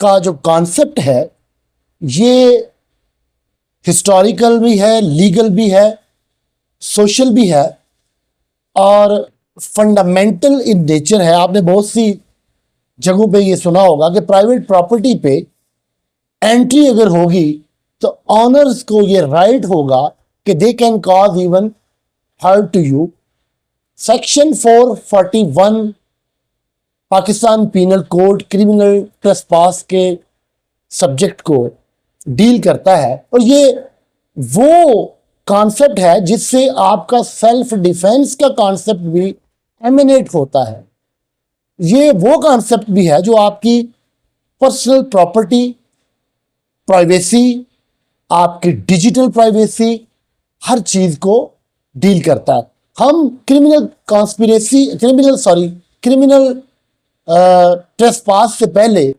का जो कॉन्सेप्ट है ये हिस्टोरिकल भी है, लीगल भी है, सोशल भी है और फंडामेंटल इन नेचर है। आपने बहुत सी जगहों पे ये सुना होगा कि प्राइवेट प्रॉपर्टी पे एंट्री अगर होगी तो ऑनर्स को ये राइट होगा कि they can cause even hurt to you. Section 441 Pakistan penal code criminal trespass के सब्जेक्ट को डील करता है और ये वो कॉन्सेप्ट है जिससे आपका सेल्फ डिफेंस का कॉन्सेप्ट भी एमिनेट होता है। ये वो कॉन्सेप्ट भी है जो आपकी पर्सनल प्रॉपर्टी, प्राइवेसी, आपकी डिजिटल प्राइवेसी, हर चीज को डील करता है। हम क्रिमिनल ट्रेसपास से पहले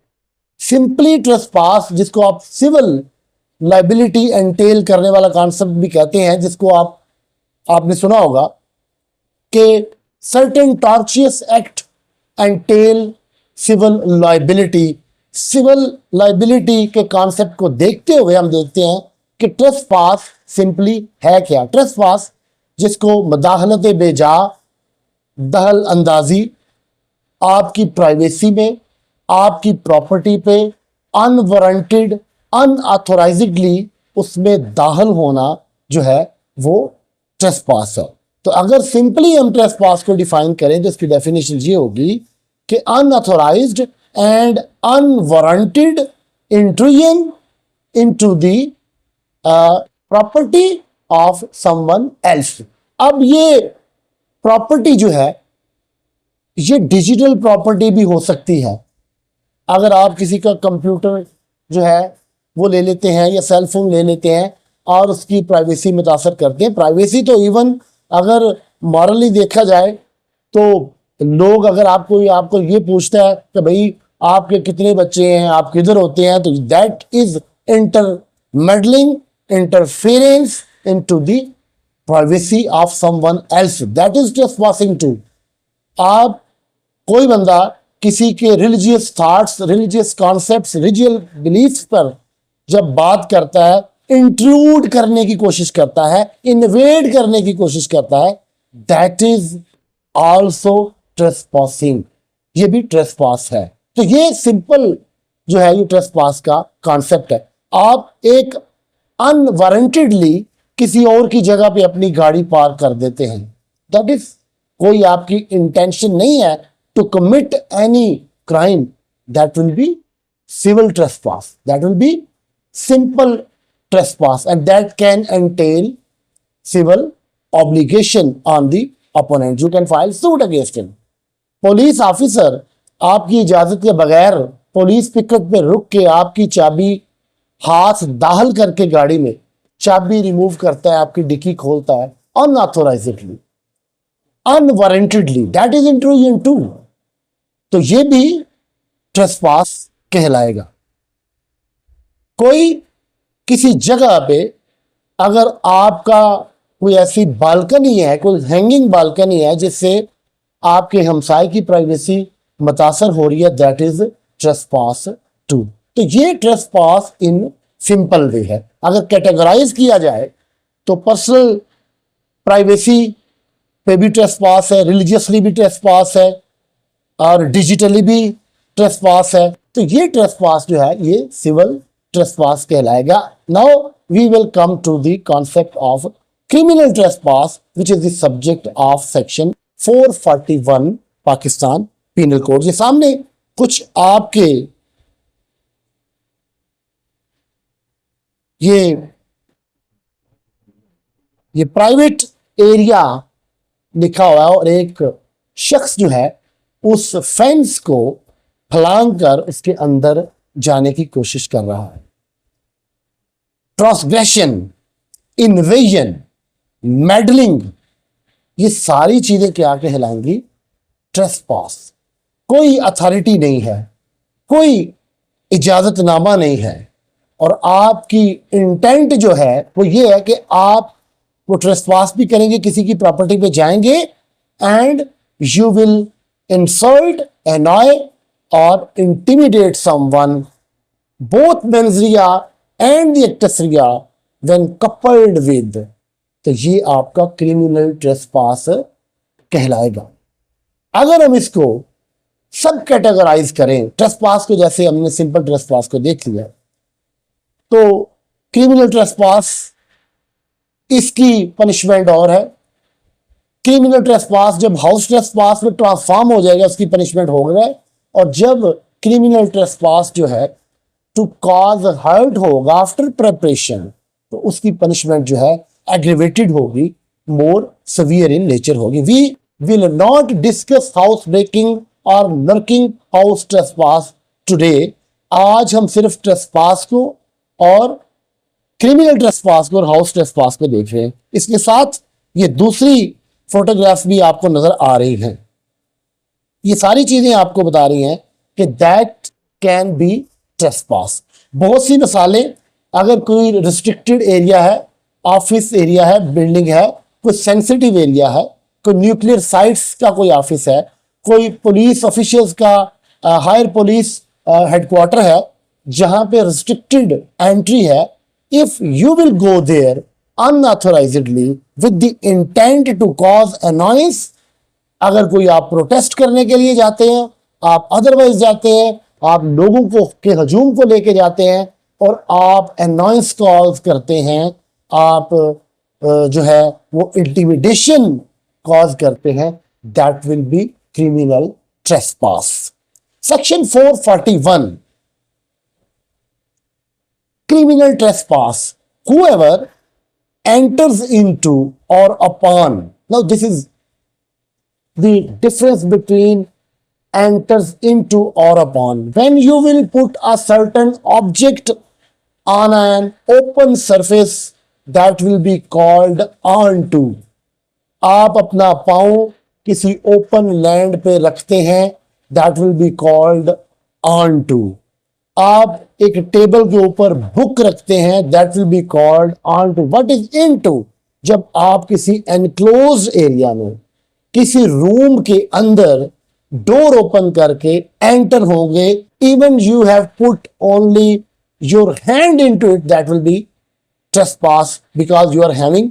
सिंपली ट्रेसपास, जिसको आप सिविल लाइबिलिटी एंटेल करने वाला कॉन्सेप्ट भी कहते हैं, जिसको आपने सुना होगा कि certain tortious act entail civil liability. Civil liability के कॉन्सेप्ट को देखते हुए हम देखते हैं कि ट्रेसपास सिंपली है क्या। ट्रेसपास जिसको मदाखलत बेजा, दखल अंदाजी आपकी प्राइवेसी में, आपकी प्रॉपर्टी पे अनवारंटेड, अनऑथोराइज्डली उसमें दाखिल होना जो है वो ट्रेसपास है। तो अगर सिंपली हम ट्रेसपास को डिफाइन करें तो इसकी डेफिनेशन ये होगी कि unauthorised and unwarranted intrusion into the property of someone else. अब ये प्रॉपर्टी जो है ये डिजिटल प्रॉपर्टी भी हो सकती है। अगर आप किसी का कंप्यूटर जो है वो ले लेते हैं या सेल फोन ले लेते हैं और उसकी प्राइवेसी मुतासर करते हैं। प्राइवेसी तो इवन अगर मॉरली देखा जाए तो लोग अगर आपको ये पूछता है कि भाई आपके कितने बच्चे हैं, आप किधर होते हैं, तो that is intermeddling, interference into the privacy of someone else. That is trespassing too. आप कोई बंदा किसी के religious thoughts, religious concepts, religious beliefs पर जब बात करता है, इंट्रूड करने की कोशिश करता है, इन्वेड करने की कोशिश करता है, दैट इज आल्सो ट्रेसपासिंग। ये भी ट्रेसपास है। तो ये सिंपल जो है ये ट्रेसपास का कॉन्सेप्ट है। आप एक अनवारंटेडली किसी और की जगह पे अपनी गाड़ी पार्क कर देते हैं, दैट इज कोई आपकी इंटेंशन नहीं है to commit any crime, that will be civil trespass, that will be simple trespass, and that can entail civil obligation on the opponent. You can file suit against him. Police officer आपकी इजाजत के बगैर police pickup पे रुक के आपकी चाबी हाथ दाखिल करके गाड़ी में चाबी रिमूव करता है, आपकी डिक्की खोलता है unauthorisedly, अनवारंटेडली, that is intrusion to. तो ये भी ट्रेसपास कहलाएगा। कोई किसी जगह पे अगर आपका कोई ऐसी बालकनी है, कोई हैंगिंग बालकनी है जिससे आपके हमसाए की प्राइवेसी मुतासर हो रही है, दैट इज ट्रेसपास टू। तो ये ट्रेसपास इन सिंपल वे है। अगर कैटेगराइज किया जाए तो पर्सनल प्राइवेसी पे भी ट्रेसपास है, रिलीजियसली भी ट्रेसपास है और डिजिटली भी ट्रेसपास है। तो ये ट्रेसपास जो है ये सिविल ट्रेसपास कहलाएगा। Now we will come to the concept of criminal trespass which is the subject of section 441 Pakistan penal code. ये सामने कुछ आपके ये प्राइवेट एरिया लिखा हुआ है और एक शख्स जो है उस फेंस को फलांग कर उसके अंदर जाने की कोशिश कर रहा है। ट्रांसग्रेशन, इन्वेजन, मेडलिंग, ये सारी चीजें क्या कहलाएंगी? ट्रेसपास। कोई अथॉरिटी नहीं है, कोई इजाजतनामा नहीं है और आपकी इंटेंट जो है वो ये है कि आप वो ट्रेसपास भी करेंगे, किसी की प्रॉपर्टी पे जाएंगे and you will insult, annoy और intimidate someone both mens rea and the actus rea when coupled with, तो ये आपका क्रिमिनल ट्रेसपास कहलाएगा। अगर हम इसको सब कैटेगराइज करें, ट्रेसपास को जैसे हमने सिंपल ट्रेसपास को देख लिया, तो क्रिमिनल ट्रेसपास इसकी पनिशमेंट और है। क्रिमिनल ट्रेसपास जब हाउस ट्रेसपास में ट्रांसफॉर्म हो जाएगा उसकी पनिशमेंट हो गया, और जब क्रिमिनल ट्रेसपास जो है टू कॉज हर्ट होगा आफ्टर प्रेपरेशन, तो उसकी पनिशमेंट जो है एग्रीवेटेड होगी, मोर सिवियर इन नेचर होगी। We will not discuss house breaking और लर्किंग हाउस ट्रेसपास टुडे। आज हम सिर्फ ट्रेसपास को और क्रिमिनल ट्रेसपास को और हाउस ट्रेसपास को देख रहे हैं। इसके साथ ये दूसरी फोटोग्राफ्स भी आपको नजर आ रही हैं। ये सारी चीजें आपको बता रही हैं कि दैट कैन बी ट्रेसपास। बहुत सी मिसालें, अगर कोई रिस्ट्रिक्टेड एरिया है, ऑफिस एरिया है, बिल्डिंग है, कोई सेंसिटिव एरिया है, कोई न्यूक्लियर साइट्स का कोई ऑफिस है, कोई पुलिस ऑफिशियल्स का हायर पुलिस हेडक्वार्टर है जहां पे रिस्ट्रिक्टेड एंट्री है, if you will go there unauthorisedly with the intent to cause annoyance, अगर कोई आप प्रोटेस्ट करने के लिए जाते हैं, आप अदरवाइज जाते हैं, आप लोगों को के हजूम को लेके जाते हैं और आप अनॉयंस कॉज करते हैं, आप जो है वो इंटिमिडेशन कॉज करते हैं, that will be criminal trespass. Section 441 criminal trespass, whoever enters into or upon. Now this is the difference between enters into or upon. When you will put a certain object on an open surface, that will be called onto. आप अपना पाँव किसी open land पे रखते हैं, that will be called onto. आप एक table के ऊपर बुक रखते हैं, that will be called on to. What is in to? जब आप किसी एनक्लोज एरिया में, किसी रूम के अंदर डोर ओपन करके एंटर होंगे, even you have put only your hand in to it, that will be trespass, because you are having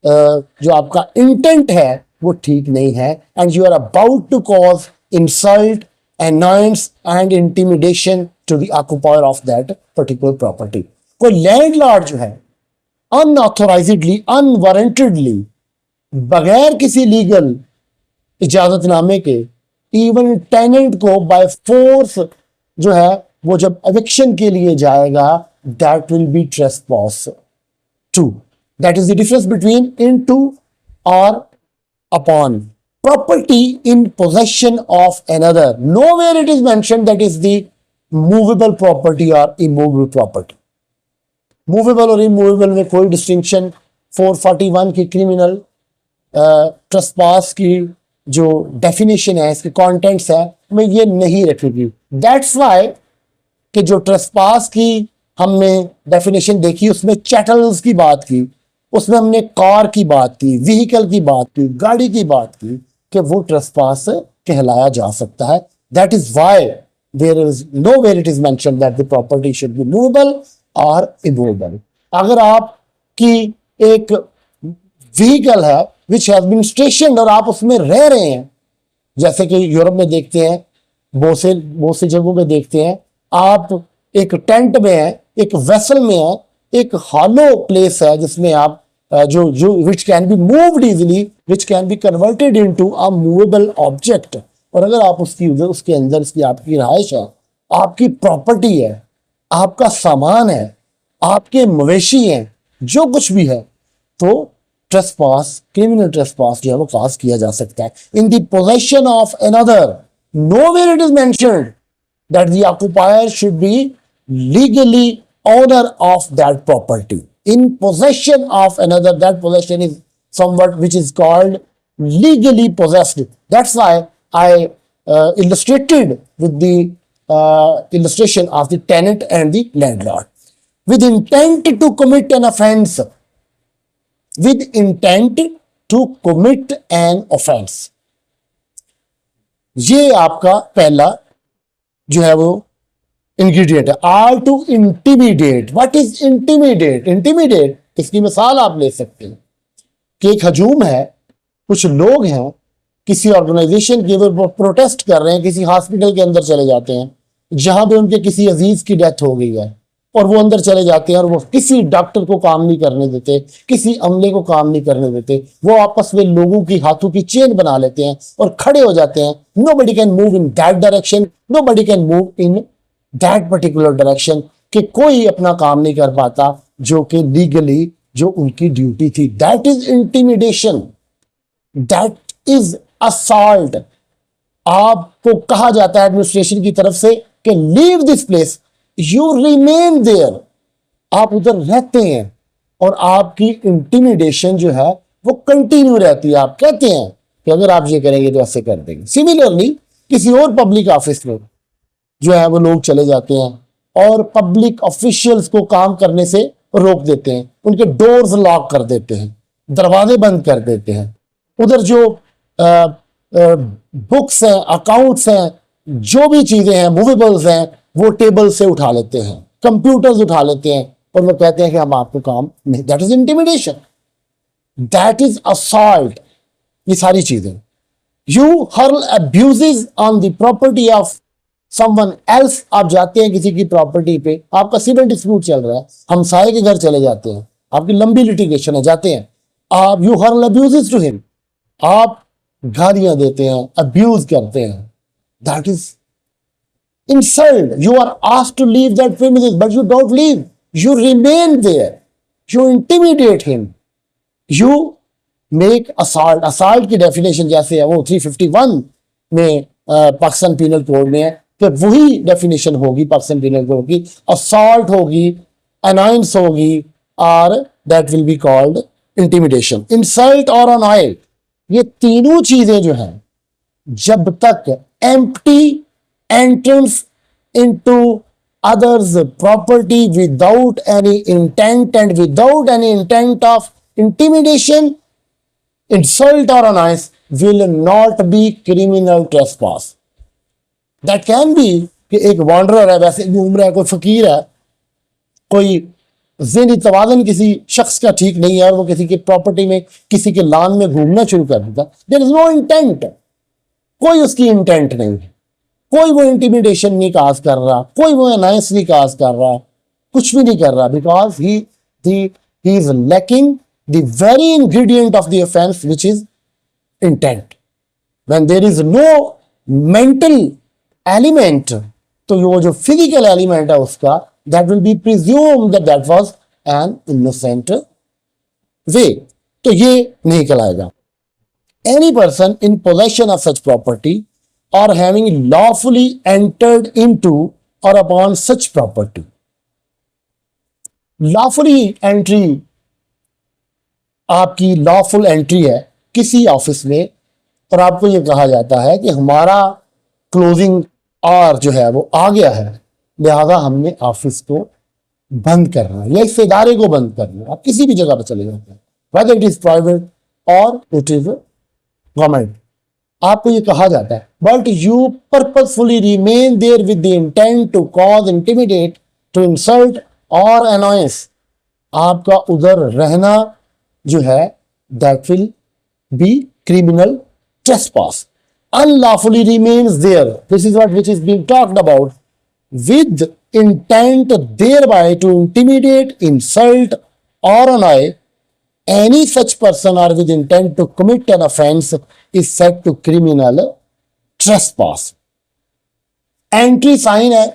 जो आपका इंटेंट है वो ठीक नहीं है, and you are about to cause insult, annoyance and intimidation to the occupier of that particular property. कोई landlord जो है अनऑथोराइज्डली, अनवारंटेडली, बगैर किसी लीगल इजाजतनामे के, इवन टेनेंट को बाय फोर्स जो है वो जब एविक्शन के लिए जाएगा, that will be trespass too. That is the difference between into और upon. Property in possession of another, nowhere it is mentioned that is the movable property or immovable property. Movable और immovable में कोई distinction 441 की criminal trespass की जो definition है, इसके contents है, में ये नहीं रखेगी। दैट्स वाई कि जो ट्रेसपास की हमने डेफिनेशन देखी, उसमें चैटल्स की बात की, उसमें हमने कार की बात की, व्हीकल की बात की, गाड़ी की बात की, कि वो ट्रेसपास कहलाया जा सकता है। That is why there is nowhere it is mentioned that the property should be movable और इमूवेबल। अगर आपकी एक व्हीकल है विच हैज बीन स्टेशन्ड और आप उसमें रह रहे हैं, जैसे कि यूरोप में देखते हैं, बहुत सी जगहों में देखते हैं, आप एक टेंट में है, एक वेसल में है, एक हॉलो प्लेस है जिसमें आप जो विच can be moved easily, which can be converted into a movable object, और अगर आप उसके अंदर इसकी आपकी रहाइश है, आपकी प्रॉपर्टी है, आपका सामान है, आपके मवेशी हैं, जो कुछ भी है, तो ट्रेसपास, क्रिमिनल ट्रेसपास जो है वो पास किया जा सकता है। In the possession of another, nowhere it is mentioned that the occupier should be legally owner of that property. In possession of another, that possession is somewhat which is called legally possessed. That's why I illustrated with the illustration of the tenant and the landlord. With intent to commit an offense. With intent to commit an offense. ये आपका पहला जो है वो ingredient है। Are to intimidate. What is intimidate? Intimidate इसकी मिसाल आप ले सकते हैं कि एक हजूम है, कुछ लोग हैं किसी ऑर्गेनाइजेशन के वो प्रोटेस्ट कर रहे हैं, किसी हॉस्पिटल के अंदर चले जाते हैं जहां पे उनके किसी अजीज की डेथ हो गई है, और वो अंदर चले जाते हैं और वो किसी डॉक्टर को काम नहीं करने देते, किसी अमले को काम नहीं करने देते, वो आपस में लोगों की हाथों की चेन बना लेते हैं और खड़े हो जाते हैं। Nobody can move in that direction, nobody can move in that particular direction, कि कोई अपना काम नहीं कर पाता जो कि लीगली जो उनकी ड्यूटी थी। That is intimidation, that is assault. आपको कहा जाता है एडमिनिस्ट्रेशन की तरफ से कि leave this place, you remain there, आप उधर रहते हैं और आपकी इंटिमिडेशन जो है वो कंटिन्यू रहती है। आप कहते हैं कि अगर आप ये करेंगे तो ऐसे कर देंगे। सिमिलरली किसी और पब्लिक ऑफिस में जो है वो लोग चले जाते हैं और पब्लिक ऑफिशियल्स को काम करने से रोक देते हैं, उनके डोर्स लॉक कर देते हैं, दरवाजे बंद कर देते हैं, उधर जो बुक्स हैं, अकाउंट्स हैं, जो भी चीजें हैं, मूवेबल्स हैं, वो टेबल से उठा लेते हैं, कंप्यूटर्स उठा लेते हैं और वो कहते हैं कि हम आपको काम नहीं। That is intimidation, that is assault. ये सारी चीजें। You hurl abuses on the property of someone else. आप जाते हैं किसी की प्रॉपर्टी पे, आपका सिविल डिस्प्यूट चल रहा है, हमसाये के घर चले जाते हैं, आपकी लंबी लिटिगेशन है, जाते हैं आप, you hurl abuses to him, आप गालियां देते हैं, अब्यूज करते हैं। That is insult. You are asked to leave that premises, but you don't leave. You remain there. You intimidate him. You make assault. Assault की डेफिनेशन जैसे है वो 351 में पाकिस्तान पीनल कोड में है, कि वही डेफिनेशन होगी पाकिस्तान पीनल कोड की। असॉल्ट होगी, अनाउंस होगी, और that will be called intimidation. Insult और अनाउंस, ये तीनों चीजें जो हैं, जब तक empty entrance into others' property without any intent and without any intent of intimidation, insult or annoyance will not be criminal trespass. That can be कि एक वॉन्डरर है, वैसे घूम रहा है, कोई फकीर है, कोई ज़हनी तवाज़ुन किसी शख्स का ठीक नहीं है और वो किसी की प्रॉपर्टी में, किसी के लॉन में घूमना शुरू कर देता। देयर इज नो इंटेंट, कोई उसकी इंटेंट नहीं है, कोई वो इंटिमिडेशन नहीं काज कर रहा, कोई वो अनायंस नहीं काज कर रहा, कुछ भी नहीं कर रहा, because he is lacking the very ingredient of the offence which is intent. When there is no mental element, तो वो जो फिजिकल एलिमेंट है उसका, that will be presume that that was an innocent way, तो ये नहीं कहलाएगा। Any person in possession of such property or having lawfully entered into or upon such property. Lawfully entry, आपकी lawful entry है किसी office में, और आपको ये कहा जाता है कि हमारा क्लोजिंग आवर जो है वो आ गया है, लिहाजा हमने ऑफिस को बंद करना है या इस इदारे को बंद करना है। आप किसी भी जगह पर चले जाते हैं, whether it is private or it is government, आपको ये कहा जाता है, but you purposefully remain there with the intent to cause, intimidate, to insult और अनॉयंस। आपका उधर रहना जो है that will be criminal trespass. Unlawfully remains there, this is what which is being talked about, with intent thereby to intimidate, insult और annoy any such person or with intent to commit an offense is said to criminal trespass. Entry sign है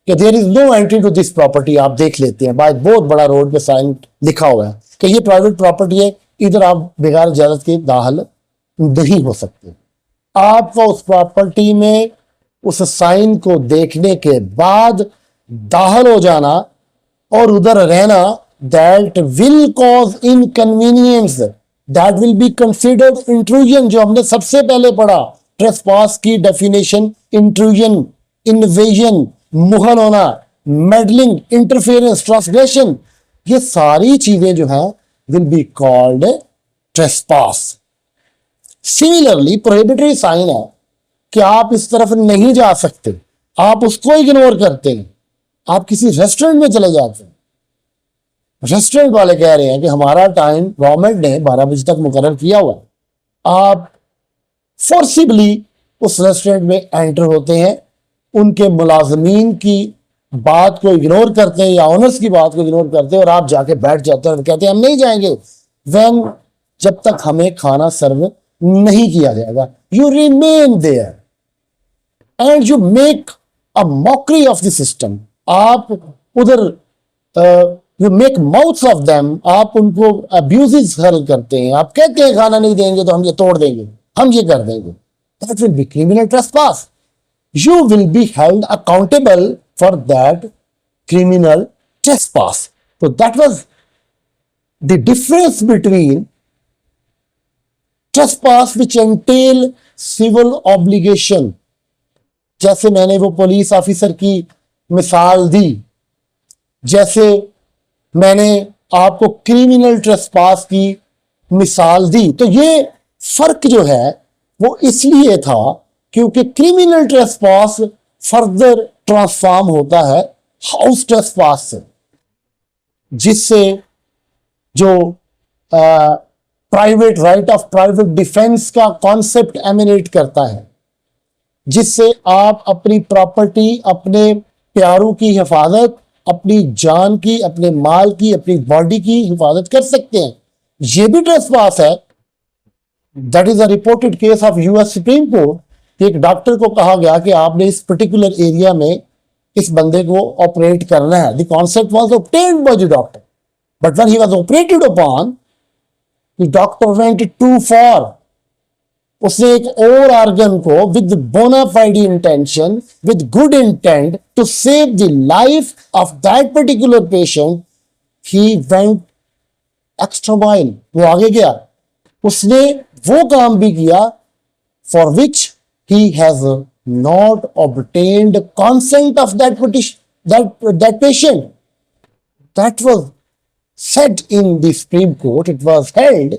कि there is no entry to this property, आप देख लेते हैं bye बहुत बड़ा road पे साइन लिखा हुआ है कि ये प्राइवेट प्रॉपर्टी है, इधर आप बगैर इजाजत के दाखिल नहीं हो सकते। आपका उस प्रॉपर्टी में उस साइन को देखने के बाद दाखिल हो जाना और उधर रहना, that will cause inconvenience, that will be considered intrusion, जो हमने सबसे पहले पढ़ा trespass की डेफिनेशन, intrusion, invasion, मुगल होना, meddling, interference, transgression, ये सारी चीजें जो हैं will be called trespass. Similarly prohibitory sign है कि आप इस तरफ नहीं जा सकते, आप उसको इग्नोर करते हैं। आप किसी रेस्टोरेंट में चले जाते हैं, रेस्टोरेंट वाले कह रहे हैं कि हमारा टाइम गवर्नमेंट ने 12 बजे तक मुकर्रर किया हुआ है, आप फोर्सिबली उस रेस्टोरेंट में एंटर होते हैं, उनके मुलाजमीन की बात को इग्नोर करते हैं या ऑनर्स की बात को इग्नोर करते हैं और आप जाके बैठ जाते हैं और कहते हैं हम नहीं जाएंगे वैन जब तक हमें खाना सर्व नहीं किया जाएगा। You remain there and you make a mockery of the system. आप उधर you make mouths of them, आप उनको अब्यूजेस करते हैं। आप कहते हैं खाना नहीं देंगे तो हम ये तोड़ देंगे, हम ये कर देंगे। That will be criminal trespass. You will be held accountable for that criminal trespass. So that was the difference between trespass which entail civil obligation. जैसे मैंने वो पुलिस ऑफिसर की मिसाल दी, जैसे मैंने आपको क्रिमिनल ट्रेसपास की मिसाल दी, तो ये फर्क जो है वो इसलिए था क्योंकि क्रिमिनल ट्रेसपास फर्दर ट्रांसफॉर्म होता है हाउस ट्रेसपास से, जिससे जो private right of private defence का कॉन्सेप्ट एमिनेट करता है, जिससे आप अपनी प्रॉपर्टी, अपने प्यारों की हिफाजत, अपनी जान की, अपने माल की, अपनी बॉडी की हिफाजत कर सकते हैं। यह भी ट्रेसपास है। That is a reported case of US supreme court. एक डॉक्टर को कहा गया कि आपने इस पर्टिकुलर एरिया में इस बंदे को ऑपरेट करना है। The concept was obtained by the doctor, but when he was operated upon, the doctor went too far. उसने एक और ऑर्गन को with bona fide intention, with good intent to save the life of that particular patient, he went extra mile. वो आगे गया, उसने वो काम भी किया for which he has not obtained consent of that patient. That was said in the Supreme Court. It was held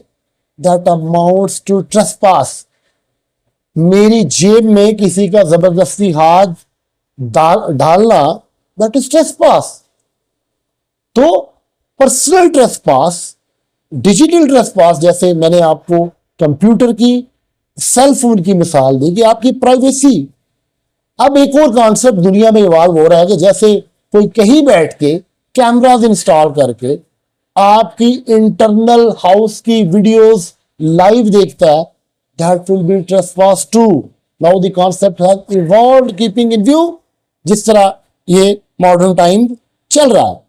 that amounts to trespass. मेरी जेब में किसी का जबरदस्ती हाथ डालना, that is trespass. तो पर्सनल ट्रेसपास, डिजिटल ट्रेसपास, जैसे मैंने आपको कंप्यूटर की, सेल फोन की मिसाल दी कि आपकी प्राइवेसी। अब एक और कॉन्सेप्ट दुनिया में इवॉल्व हो रहा है कि जैसे कोई कहीं बैठ के कैमरास इंस्टॉल करके आपकी इंटरनल हाउस की वीडियोस लाइव देखता है, that will be trespass too. Now the concept has evolved keeping in view जिस तरह ये मॉडर्न टाइम चल रहा है।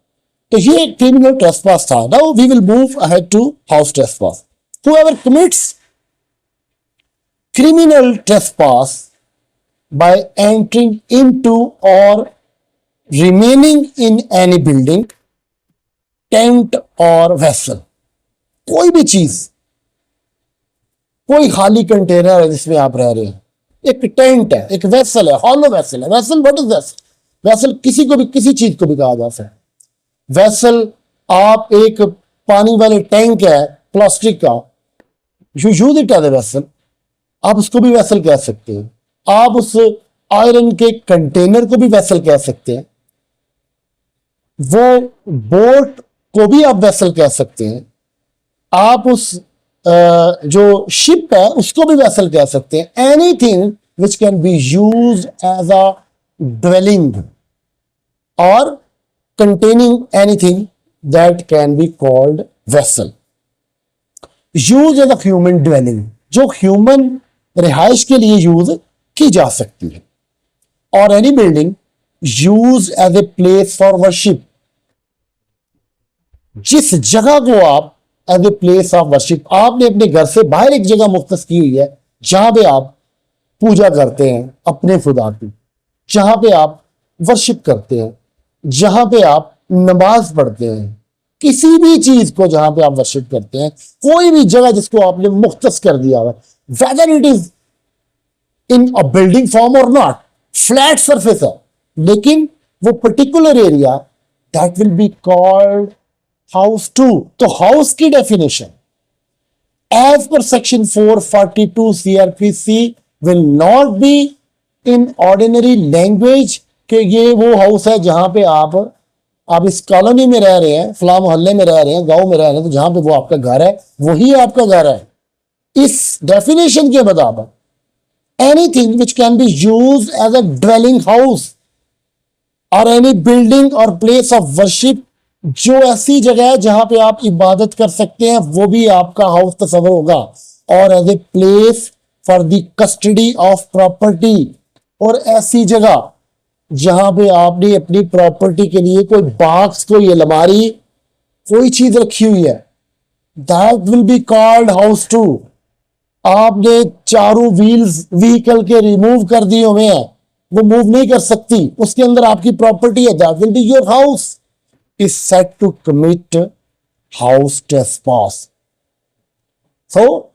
तो ये क्रिमिनल ट्रेसपास था। Now we will move ahead to house trespass. Whoever commits criminal trespass by entering into or remaining in any building, tent or vessel, कोई भी चीज, कोई खाली कंटेनर है जिसमें आप रह रहे हैं, एक टेंट है, एक वेसल है, हॉलो वेसल है। Vessel, what is vessel? Vessel किसी को भी, किसी चीज को भी कहा जा सकता है। वेसल, आप एक पानी वाले टैंक है प्लास्टिक का, you use it as a vessel, आप उसको भी वेसल कह सकते हैं। आप उस आयरन के कंटेनर को भी वेसल कह सकते हैं। वो बोट को भी आप वेसल कह सकते हैं। आप उस जो शिप है उसको भी वेसल कह सकते हैं। Anything which can be use as a dwelling और containing anything that can be called vessel, used as a human dwelling, जो ह्यूमन रिहाइश के लिए यूज की जा सकती है। और any building use as a place for worship, जिस जगह को आप as a place of worship, आपने अपने घर से बाहर एक जगह मुख्तस की हुई है जहां पे आप पूजा करते हैं अपने खुदा की, जहां पे आप वर्शिप करते हैं, जहां पे आप नमाज पढ़ते हैं, किसी भी चीज को जहां पे आप वर्शिप करते हैं, कोई भी जगह जिसको आपने मुख्तस कर दिया हुआ, whether it is in a building form और नॉट, फ्लैट सरफेस है लेकिन वो particular area, that will be called house too. तो हाउस की definition as per section 442 CRPC will not be in ordinary language कि ये वो हाउस है जहां पे आप इस कॉलोनी में रह रहे हैं, फला मोहल्ले में रह रहे हैं, गांव में रह रहे हैं, तो जहां पे वो आपका घर है वही आपका घर है। इस डेफिनेशन के मुताबिक anything which can be use as a dwelling house और एनी बिल्डिंग और प्लेस ऑफ वर्शिप, जो ऐसी जगह है जहां पे आप इबादत कर सकते हैं, वो भी आपका हाउस तस्वर होगा। और as a place for the custody of property, और ऐसी जगह जहां पे आपने अपनी प्रॉपर्टी के लिए कोई बॉक्स, कोई अलमारी, कोई चीज रखी हुई है, that will be called house too. आपने चारों व्हील्स व्हीकल के रिमूव कर दिए हुए हैं, वो मूव नहीं कर सकती, उसके अंदर आपकी प्रॉपर्टी है, that will be your house. Is said to commit house trespass. So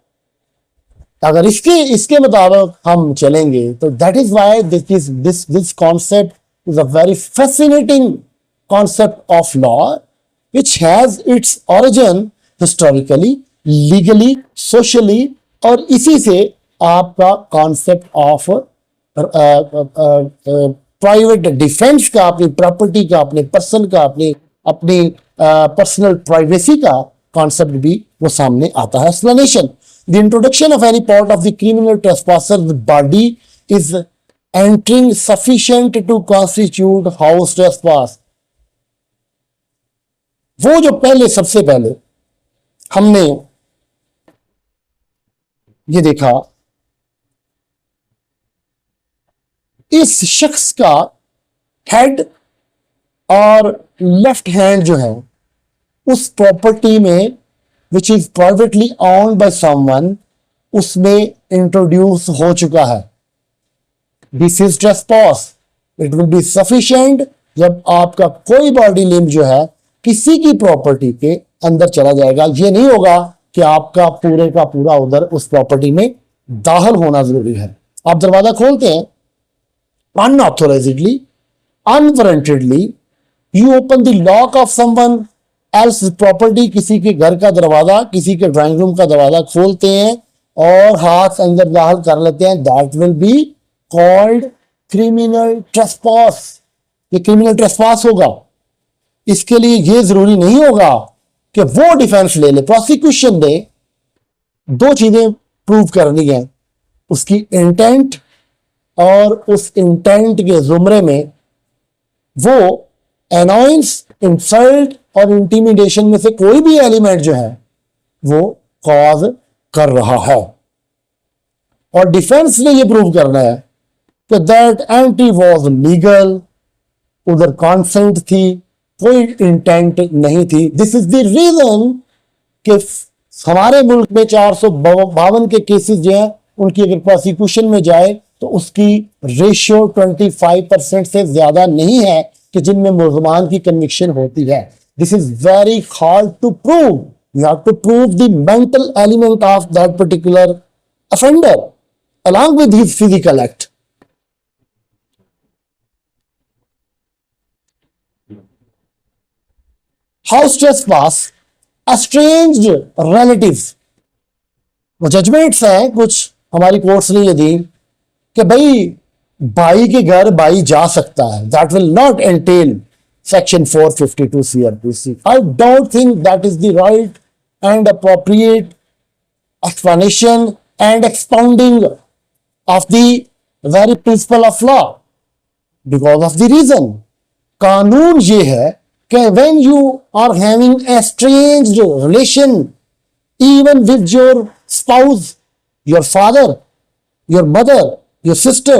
अगर इसके मुताबिक हम चलेंगे तो that is why this concept is a very fascinating concept of law which has its origin historically, legally, socially, और इसी से आपका कॉन्सेप्ट ऑफ प्राइवेट डिफेंस का, अपनी प्रॉपर्टी का, अपने पर्सन का, अपनी पर्सनल प्राइवेसी का कॉन्सेप्ट भी वो सामने आता है। Explanation: the introduction of any part of the criminal trespasser's body is entering sufficient to constitute house trespass। वो जो सबसे पहले हमने ये देखा, इस शख्स का हेड और लेफ्ट हैंड जो है उस प्रॉपर्टी में which is privately owned by someone, उसमें इंट्रोड्यूस हो चुका है। This is trespass. It will be sufficient जब आपका कोई बॉडी लिम्ब जो है किसी की प्रॉपर्टी के अंदर चला जाएगा। ये नहीं होगा कि आपका पूरे का पूरा उधर उस प्रॉपर्टी में दाखिल होना जरूरी है। आप दरवाजा खोलते हैं unauthorisedly, unwarrantedly, you open the lock of someone else property, किसी के घर का दरवाजा, किसी के ड्राइंग रूम का दरवाजा खोलते हैं और हाथ अंदर दाखिल कर लेते हैं, that will be called criminal trespass. ये क्रिमिनल ट्रेसपास होगा। इसके लिए ये जरूरी नहीं होगा कि वो डिफेंस ले ले, प्रोसिक्यूशन दे। दो चीजें प्रूव करनी है, उसकी इंटेंट और उस इंटेंट के जुमरे में वो अनॉयंस, इंसल्ट और इंटिमिडेशन में से कोई भी एलिमेंट जो है वो कॉज कर रहा है। और डिफेंस ने ये प्रूव करना है कि दैट एंट्री वाज लीगल, उधर कॉन्सेंट थी, कोई इंटेंट नहीं थी। दिस इज द रीजन कि हमारे मुल्क में 452 के केसेस जो हैं उनकी अगर प्रोसिक्यूशन में जाए तो उसकी रेशियो 25% से ज्यादा नहीं है कि जिनमें मुल्ज़मान की कन्विक्शन होती है। This is very hard to prove. You have to prove the mental element of that particular offender along with his physical act. House trespass, estranged relatives. वो जजमेंट्स हैं कुछ हमारी कोर्ट्स ने ये दी कि भाई के घर भाई जा सकता है, that will not entail section 452 CRPC. I don't think that is the right and appropriate explanation and expounding of the very principle of law because of the reason. कानून ये है कि when you are having a estranged relation even with your spouse, your father, your mother, your sister,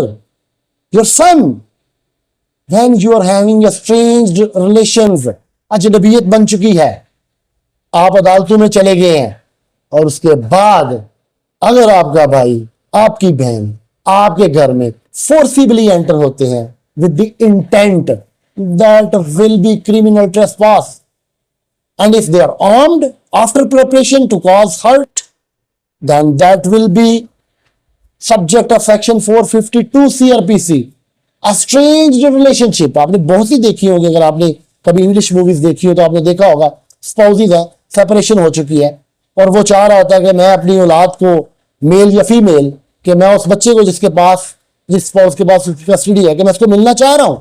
your son, when you are having estranged relations, अजनबियत बन चुकी है, आप अदालतों में चले गए हैं और उसके बाद अगर आपका भाई, आपकी बहन आपके घर में फोर्सिबली एंटर होते हैं with the intent, that will be criminal trespass. And if they are armed after preparation to cause hurt, then that will be subject of section 452 CRPC. A strange relationship आपने बहुत सी देखी होगी, अगर आपने कभी English movies देखी हो तो आपने देखा होगा, स्पाउसेस है, सेपरेशन हो चुकी है और वो चाह रहा होता है कि मैं अपनी औलाद को, मेल या फीमेल, कि मैं उस बच्चे को जिसके पास जिस स्पाउस के पास उसकी कस्टडी है कि मैं उसको मिलना चाह रहा हूं,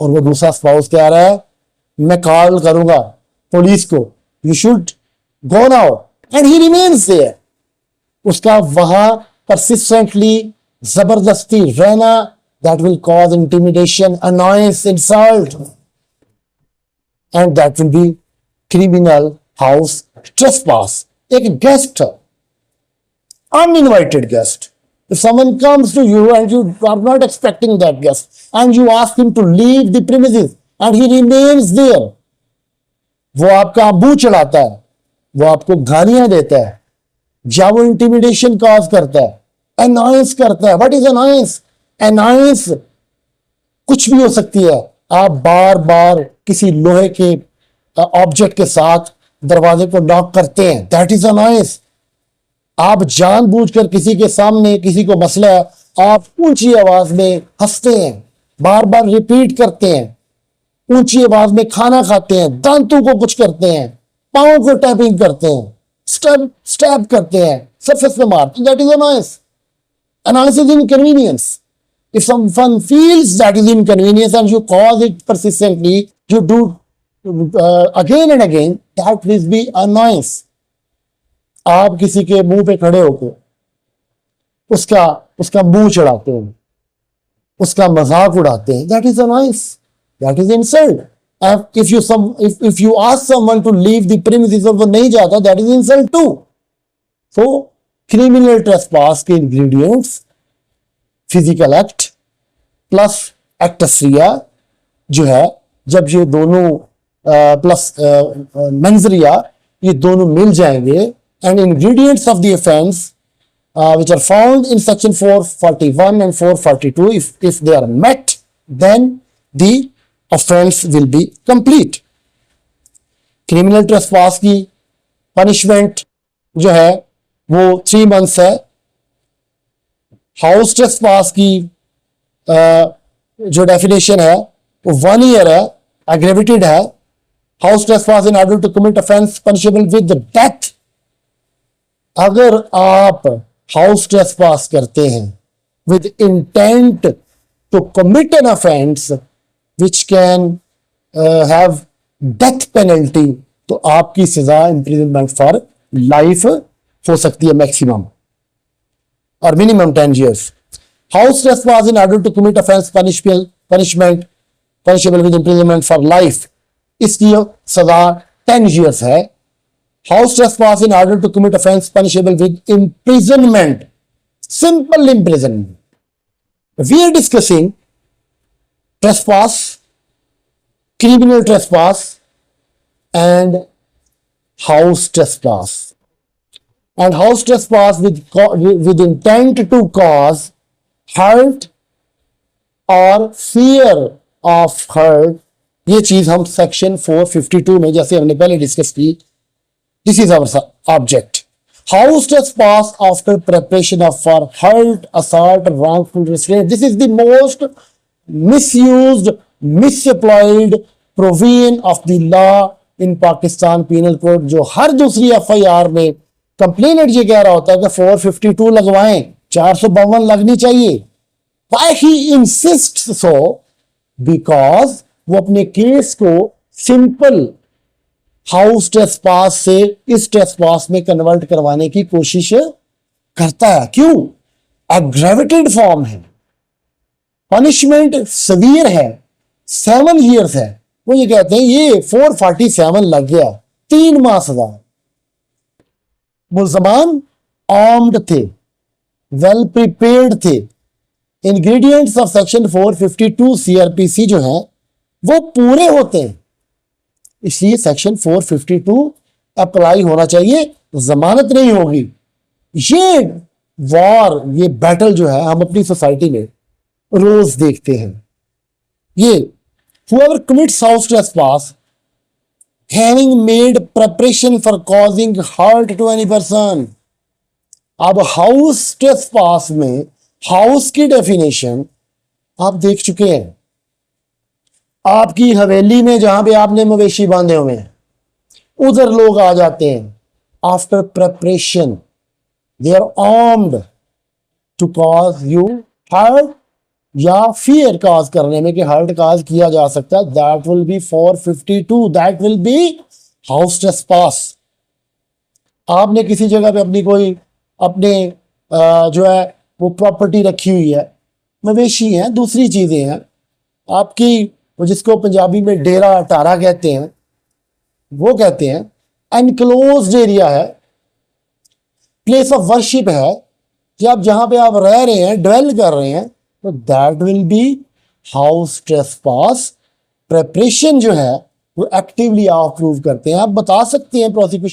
और वो दूसरा स्पाउस कह रहा है मैं कॉल करूंगा पुलिस को, you should go now, and he remains there, उसका वहां परसिस्टेंटली जबरदस्ती रहना, that will cause intimidation, annoyance, insult, and that will be criminal house trespass. एक guest, uninvited guest, if someone comes to you and you are not expecting that guest and you ask him to leave the premises and he remains there, वो आपका आबू चढ़ाता है, वो आपको गालियां देता है, या वो इंटिमिडेशन कॉज करता है, अनॉयंस करता है. What is annoyance? अनॉयंस कुछ भी हो सकती है. आप बार बार किसी लोहे के ऑब्जेक्ट के साथ दरवाजे को नॉक करते हैं, दैट इज अनॉयंस. आप जानबूझकर किसी के सामने किसी को मसला है, आप ऊंची आवाज में हंसते हैं, बार बार रिपीट करते हैं, ऊंची आवाज में खाना खाते हैं, दांतों को कुछ करते हैं, पाँव को टैपिंग करते हैं, स्टैब करते हैं, सरफेस में मारते हैं, that is annoyance. Annoyance is inconvenience. If someone feels that is inconvenience and you cause it persistently, you do again and again, that will be annoyance. आप किसी के मुंह पे खड़े होकर उसका मुंह चढ़ाते हैं, उसका मजाक उड़ाते हैं, that is annoyance, that is insult. If you ask someone to leave the premises और वो नहीं जाता, that is insult too. So criminal trespass के ingredients फिजिकल एक्ट प्लस एक्टसरिया जो है, जब ये दोनों प्लस मंजरिया, ये दोनों मिल जाएंगे, and ingredients of the offence which are found in section 441 and 442, if they are met, then the offense will be complete. Criminal trespass की पनिशमेंट जो है वो 3 months है. हाउस ट्रेसपास की जो डेफिनेशन है वो 1 year है, एग्रेवेटेड है. House trespass in order to commit offence punishable with death. अगर आप हाउस ट्रेसपास करते हैं with intent to commit an offence which can have death penalty, तो आपकी सजा इंप्रिजनमेंट फॉर लाइफ हो सकती है मैक्सिमम, और minimum 10 years. House trespass in order to commit offense punishable with imprisonment for life, इसकी सजा 10 years है. House trespass in order to commit offense punishable with imprisonment, simple imprisonment. We are discussing trespass, criminal trespass and house trespass. And house trespass with intent to cause hurt or fear of hurt, ये चीज हम section 452 में जैसे हमने पहले discuss की, this is our object. House trespass after preparation of for hurt, assault, wrongful restraint, this is the most misused, misapplied provision of the law in Pakistan Penal Code, जो हर दूसरी FIR में complainant ये कह रहा होता है कि 452 लगवाएं, 452 लगनी चाहिए. Why he insists so? Because वो अपने केस को सिंपल हाउस ट्रेसपास से इस ट्रेसपास में कन्वर्ट करवाने की कोशिश करता है. क्यों? एग्रेवेटेड फॉर्म है, पनिशमेंट सवियर है, 7 years है. वो ये कहते हैं ये 447 लग गया, 3 माह सजा. मुल्जमान आर्म्ड थे, वेल प्रिपेयर्ड थे. इंग्रेडिएंट्स ऑफ सेक्शन 452 CRPC जो है वो पूरे होते हैं, इसलिए सेक्शन 452 अप्लाई होना चाहिए, जमानत नहीं होगी. ये वॉर, ये बैटल जो है हम अपनी सोसाइटी में रोज देखते हैं. ये whoever commits house trespass having made preparation for causing hurt to any person. अब हाउस ट्रेसपास में हाउस की डेफिनेशन आप देख चुके हैं. आपकी हवेली में जहां पे आपने मवेशी बांधे हुए हैं, उधर लोग आ जाते हैं. After preparation they are armed to cause you hurt या फियर काज करने में कि हर्ट काज किया जा सकता है, that will be 452, that will be house trespass. आपने किसी जगह पे अपनी कोई अपने जो है वो प्रॉपर्टी रखी हुई है, मवेशी हैं, दूसरी चीजें हैं आपकी, वो जिसको पंजाबी में डेरा टारा कहते हैं, वो कहते हैं एनक्लोज्ड एरिया है, प्लेस ऑफ वर्शिप है, कि आप जहां पे आप रह रहे हैं, ड्वेल कर रहे हैं, तो that will be house trespass. Preparation जो है वो एक्टिवली आप प्रूव करते हैं, आप बता सकते हैं प्रोसिक्यूशन